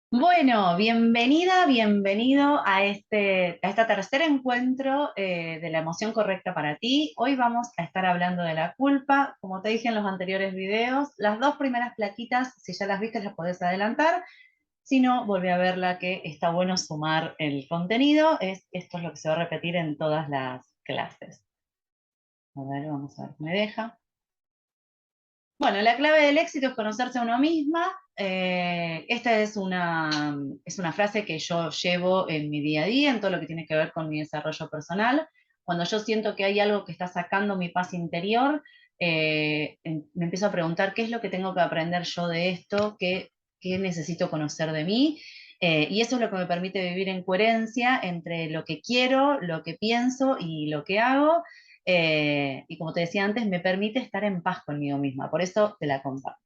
Bueno, bienvenida, bienvenido a este tercer encuentro de la emoción correcta para ti. Hoy vamos a estar hablando de la culpa. Como te dije en los anteriores videos, las dos primeras plaquitas, si ya las viste, las podés adelantar. Si no, volví a verla, que está bueno sumar el contenido. Esto es lo que se va a repetir en todas las clases. A ver, vamos a ver qué me deja. Bueno, la clave del éxito es conocerse a uno misma. Esta es una frase que yo llevo en mi día a día, en todo lo que tiene que ver con mi desarrollo personal. Cuando yo siento que hay algo que está sacando mi paz interior, me empiezo a preguntar qué es lo que tengo que aprender yo de esto, qué necesito conocer de mí. Y eso es lo que me permite vivir en coherencia entre lo que quiero, lo que pienso y lo que hago. Y como te decía antes, me permite estar en paz conmigo misma, por eso te la comparto.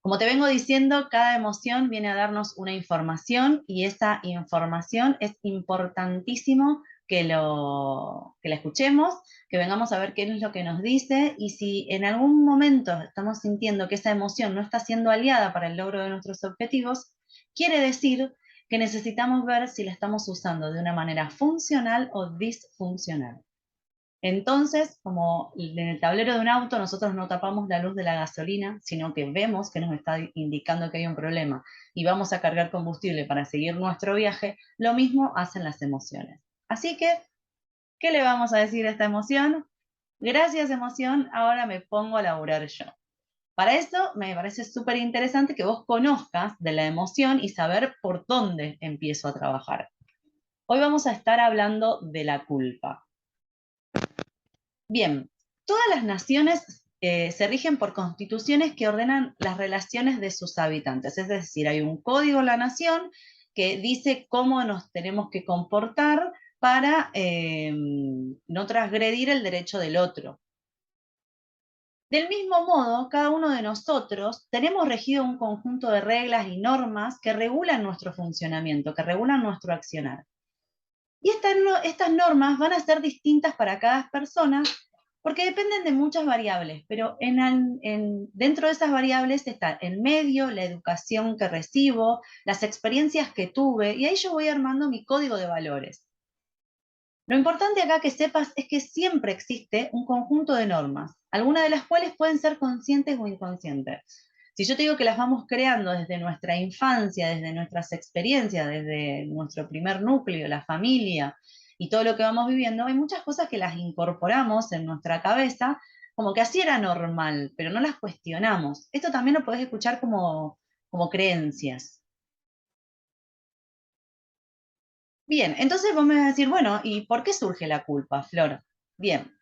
Como te vengo diciendo, cada emoción viene a darnos una información y esa información es importantísimo que la escuchemos, que vengamos a ver qué es lo que nos dice y si en algún momento estamos sintiendo que esa emoción no está siendo aliada para el logro de nuestros objetivos, quiere decir que necesitamos ver si la estamos usando de una manera funcional o disfuncional. Entonces, como en el tablero de un auto, nosotros no tapamos la luz de la gasolina, sino que vemos que nos está indicando que hay un problema y vamos a cargar combustible para seguir nuestro viaje, lo mismo hacen las emociones. Así que, ¿qué le vamos a decir a esta emoción? Gracias, emoción, ahora me pongo a laburar yo. Para eso me parece súper interesante que vos conozcas de la emoción y saber por dónde empiezo a trabajar. Hoy vamos a estar hablando de la culpa. Bien, todas las naciones se rigen por constituciones que ordenan las relaciones de sus habitantes. Es decir, hay un código en la nación que dice cómo nos tenemos que comportar para no transgredir el derecho del otro. Del mismo modo, cada uno de nosotros tenemos regido un conjunto de reglas y normas que regulan nuestro funcionamiento, que regulan nuestro accionar. Y estas normas van a ser distintas para cada persona porque dependen de muchas variables, pero dentro de esas variables está el medio, la educación que recibo, las experiencias que tuve, y ahí yo voy armando mi código de valores. Lo importante acá que sepas es que siempre existe un conjunto de normas, algunas de las cuales pueden ser conscientes o inconscientes. Si yo te digo que las vamos creando desde nuestra infancia, desde nuestras experiencias, desde nuestro primer núcleo, la familia y todo lo que vamos viviendo, hay muchas cosas que las incorporamos en nuestra cabeza como que así era normal, pero no las cuestionamos. Esto también lo podés escuchar como creencias. Bien, entonces vos me vas a decir, bueno, ¿y por qué surge la culpa, Flor? Bien,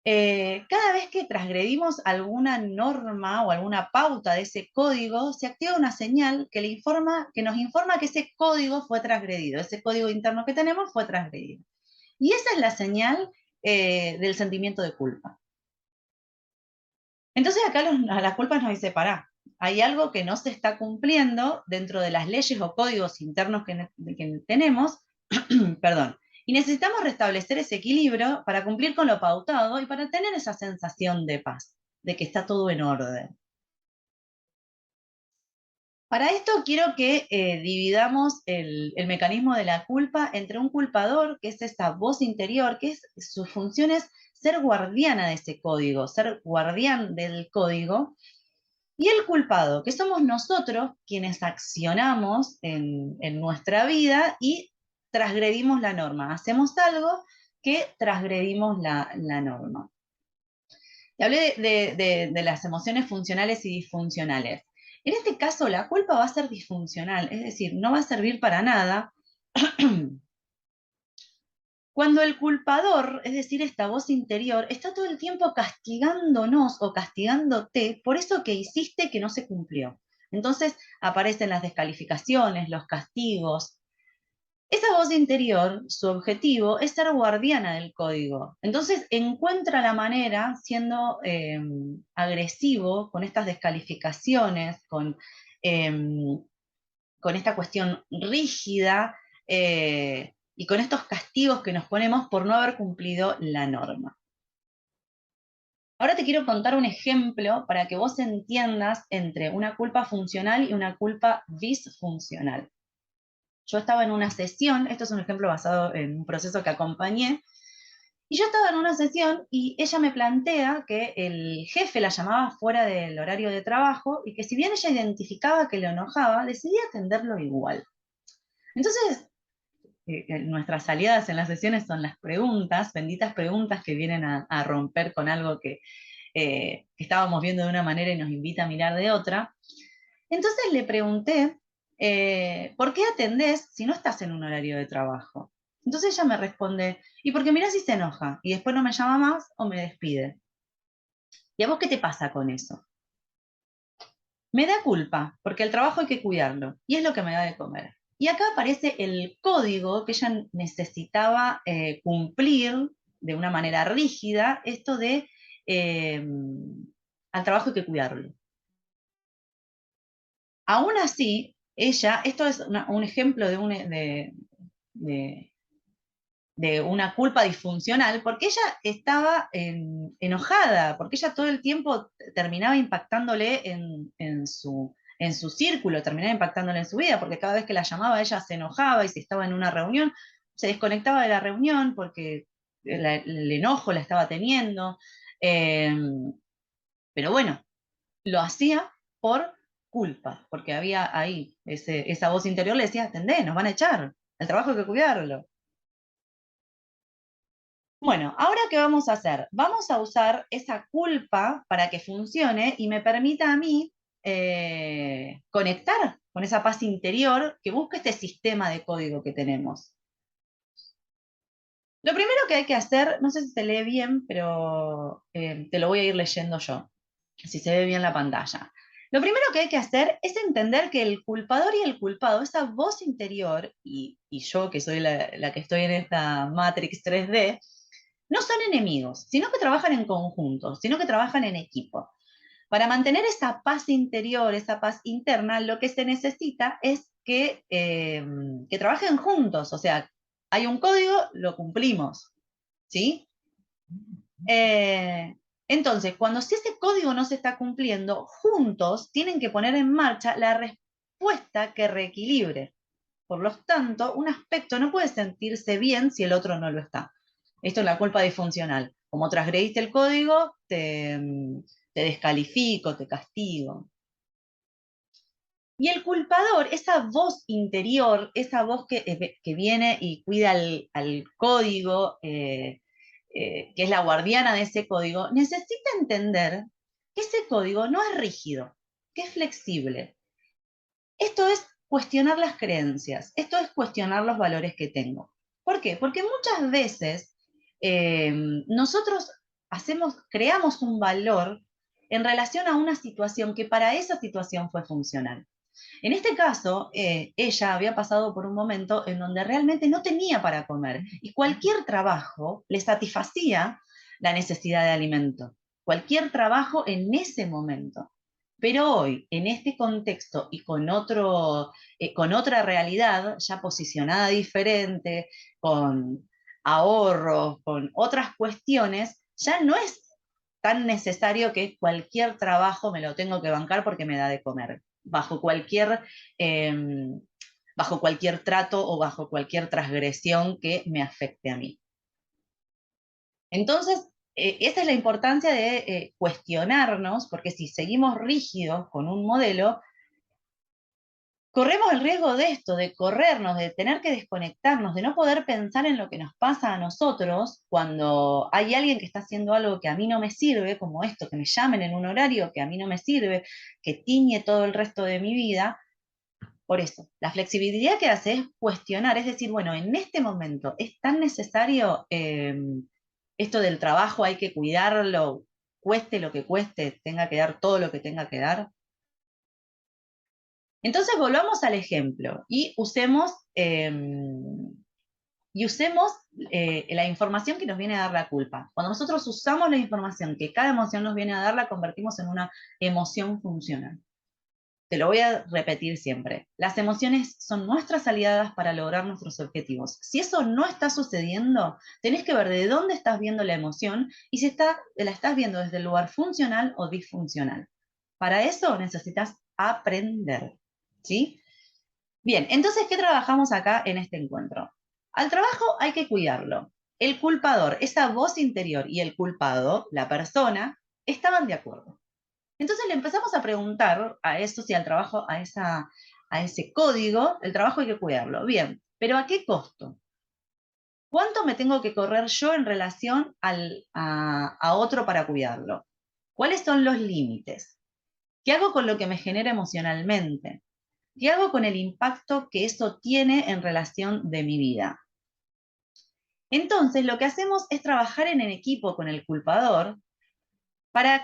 cada vez que transgredimos alguna norma o alguna pauta de ese código, se activa una señal que nos informa que ese código fue transgredido, ese código interno que tenemos fue transgredido. Y esa es la señal del sentimiento de culpa. Entonces acá a las culpas nos dice, pará, hay algo que no se está cumpliendo dentro de las leyes o códigos internos que tenemos, perdón, y necesitamos restablecer ese equilibrio para cumplir con lo pautado y para tener esa sensación de paz, de que está todo en orden. Para esto quiero que dividamos el mecanismo de la culpa entre un culpador, que es esa voz interior, su función es ser guardiana de ese código, ser guardián del código, y el culpado, que somos nosotros quienes accionamos en nuestra vida y transgredimos la norma. Hacemos algo que transgredimos la norma. Y hablé de las emociones funcionales y disfuncionales. En este caso, la culpa va a ser disfuncional, es decir, no va a servir para nada cuando el culpador, es decir, esta voz interior, está todo el tiempo castigándonos o castigándote por eso que hiciste que no se cumplió. Entonces aparecen las descalificaciones, los castigos. Esa voz interior, su objetivo es ser guardiana del código. Entonces encuentra la manera, siendo agresivo con estas descalificaciones, eh, con esta cuestión rígida y con estos castigos que nos ponemos por no haber cumplido la norma. Ahora te quiero contar un ejemplo para que vos entiendas entre una culpa funcional y una culpa disfuncional. Yo estaba en una sesión, esto es un ejemplo basado en un proceso que acompañé, y yo estaba en una sesión y ella me plantea que el jefe la llamaba fuera del horario de trabajo y que si bien ella identificaba que lo enojaba, decidía atenderlo igual. Entonces, nuestras aliadas en las sesiones son las preguntas, benditas preguntas que vienen a romper con algo que estábamos viendo de una manera y nos invita a mirar de otra. Entonces le pregunté, ¿por qué atendés si no estás en un horario de trabajo? Entonces ella me responde, y porque mirá si se enoja y después no me llama más o me despide. ¿Y a vos qué te pasa con eso? Me da culpa, porque el trabajo hay que cuidarlo y es lo que me da de comer. Y acá aparece el código que ella necesitaba cumplir de una manera rígida, esto de eh, al trabajo hay que cuidarlo. Aún así, ella, esto es un ejemplo de- de una culpa disfuncional, porque ella estaba enojada, porque ella todo el tiempo terminaba impactándole en su círculo, terminaba impactándole en su vida, porque cada vez que la llamaba ella se enojaba y si estaba en una reunión, se desconectaba de la reunión porque el enojo la estaba teniendo. Eh, pero bueno, lo hacía por culpa, porque había ahí esa voz interior le decía, atendé, nos van a echar, el trabajo hay que cuidarlo. Bueno, ahora ¿qué vamos a hacer? Vamos a usar esa culpa para que funcione y me permita a mí conectar con esa paz interior que busca este sistema de código que tenemos. Lo primero que hay que hacer, no sé si se lee bien, pero te lo voy a ir leyendo yo, si se ve bien la pantalla. Lo primero que hay que hacer es entender que el culpador y el culpado, esa voz interior, y yo que soy la que estoy en esta Matrix 3D, no son enemigos, sino que trabajan en conjunto, sino que trabajan en equipo. Para mantener esa paz interior, esa paz interna, lo que se necesita es que trabajen juntos, o sea, hay un código, lo cumplimos, ¿sí? Eh, entonces, cuando si ese código no se está cumpliendo, juntos tienen que poner en marcha la respuesta que reequilibre. Por lo tanto, un aspecto no puede sentirse bien si el otro no lo está. Esto es la culpa disfuncional. Como transgrediste el código, te descalifico, te castigo. Y el culpador, esa voz interior, esa voz que viene y cuida al código, que es la guardiana de ese código, necesita entender que ese código no es rígido, que es flexible. Esto es cuestionar las creencias, esto es cuestionar los valores que tengo. ¿Por qué? Porque muchas veces eh, nosotros creamos un valor en relación a una situación que para esa situación fue funcional. En este caso, ella había pasado por un momento en donde realmente no tenía para comer y cualquier trabajo le satisfacía la necesidad de alimento, cualquier trabajo en ese momento. Pero hoy, en este contexto y con otra realidad ya posicionada diferente, con ahorros, con otras cuestiones, ya no es tan necesario que cualquier trabajo me lo tengo que bancar porque me da de comer, eh, bajo cualquier trato o bajo cualquier transgresión que me afecte a mí. Entonces, esa es la importancia de cuestionarnos, porque si seguimos rígidos con un modelo, corremos el riesgo de esto, de corrernos, de tener que desconectarnos, de no poder pensar en lo que nos pasa a nosotros cuando hay alguien que está haciendo algo que a mí no me sirve, como esto, que me llamen en un horario que a mí no me sirve, que tiñe todo el resto de mi vida. Por eso, la flexibilidad que hace es cuestionar, es decir, bueno, en este momento es tan necesario esto del trabajo, hay que cuidarlo, cueste lo que cueste, tenga que dar todo lo que tenga que dar. Entonces volvamos al ejemplo y usemos la información que nos viene a dar la culpa. Cuando nosotros usamos la información que cada emoción nos viene a dar, la convertimos en una emoción funcional. te lo voy a repetir siempre, las emociones son nuestras aliadas para lograr nuestros objetivos. Si eso no está sucediendo, tenés que ver de dónde estás viendo la emoción y si la estás viendo desde el lugar funcional o disfuncional. Para eso necesitas aprender, ¿sí? Bien, entonces, ¿qué trabajamos acá en este encuentro? Al trabajo hay que cuidarlo. El culpador, esa voz interior y el culpado, la persona, estaban de acuerdo. Entonces le empezamos a preguntar a eso, si al trabajo, a ese código, el trabajo hay que cuidarlo. Bien, pero ¿a qué costo? ¿Cuánto me tengo que correr yo en relación a otro para cuidarlo? ¿Cuáles son los límites? ¿Qué hago con lo que me genera emocionalmente? ¿Qué hago con el impacto que eso tiene en relación de mi vida? Entonces, lo que hacemos es trabajar en equipo con el culpador para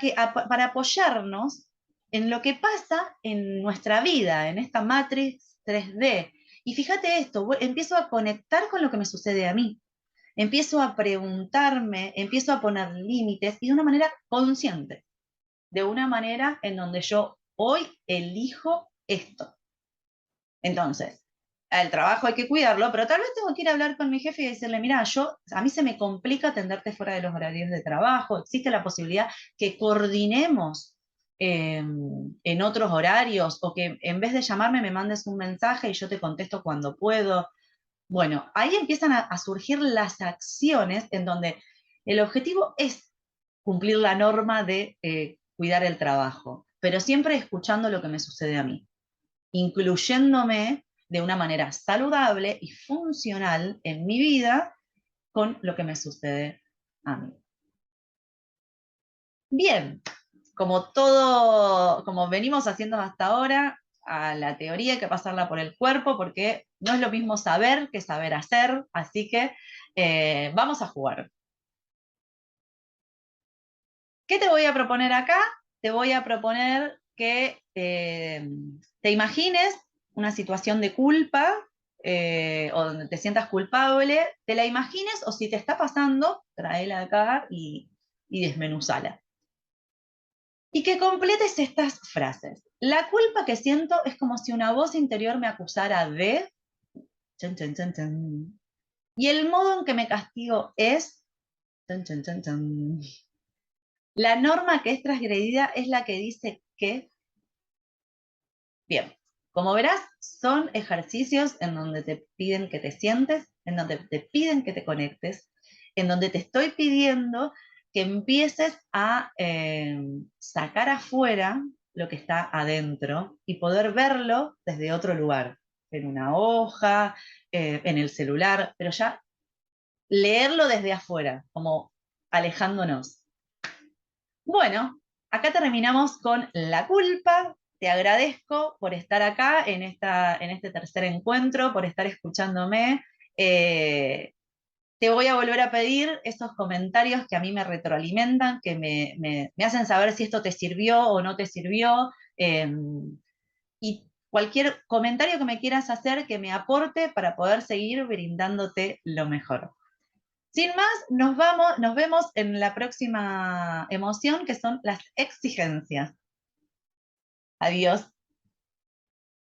apoyarnos en lo que pasa en nuestra vida, en esta matrix 3D. Y fíjate esto, empiezo a conectar con lo que me sucede a mí. Empiezo a preguntarme, empiezo a poner límites y de una manera consciente, de una manera en donde yo hoy elijo esto. Entonces, el trabajo hay que cuidarlo, pero tal vez tengo que ir a hablar con mi jefe y decirle, mira, a mí se me complica atenderte fuera de los horarios de trabajo, existe la posibilidad que coordinemos en otros horarios o que en vez de llamarme me mandes un mensaje y yo te contesto cuando puedo. Bueno, ahí empiezan a surgir las acciones en donde el objetivo es cumplir la norma de cuidar el trabajo, pero siempre escuchando lo que me sucede a mí, incluyéndome de una manera saludable y funcional en mi vida con lo que me sucede a mí. Bien, como venimos haciendo hasta ahora, a la teoría hay que pasarla por el cuerpo porque no es lo mismo saber que saber hacer, así que vamos a jugar. ¿Qué te voy a proponer acá? Te voy a proponer que te imagines una situación de culpa o donde te sientas culpable, te la imagines o si te está pasando, tráela acá y desmenuzala. Y que completes estas frases. La culpa que siento es como si una voz interior me acusara de... Chan, chan, chan, chan. Y el modo en que me castigo es... Chan, chan, chan, chan. La norma que es transgredida es la que dice que... Bien, como verás, son ejercicios en donde te piden que te sientes, en donde te piden que te conectes, en donde te estoy pidiendo que empieces a sacar afuera lo que está adentro y poder verlo desde otro lugar, en una hoja, en el celular, pero ya leerlo desde afuera, como alejándonos. Bueno, acá terminamos con la culpa. Te agradezco por estar acá en este tercer encuentro, por estar escuchándome. Te voy a volver a pedir esos comentarios que a mí me retroalimentan, que me hacen saber si esto te sirvió o no te sirvió. Y cualquier comentario que me quieras hacer que me aporte para poder seguir brindándote lo mejor. Sin más, nos vemos en la próxima emoción, que son las exigencias. Adiós.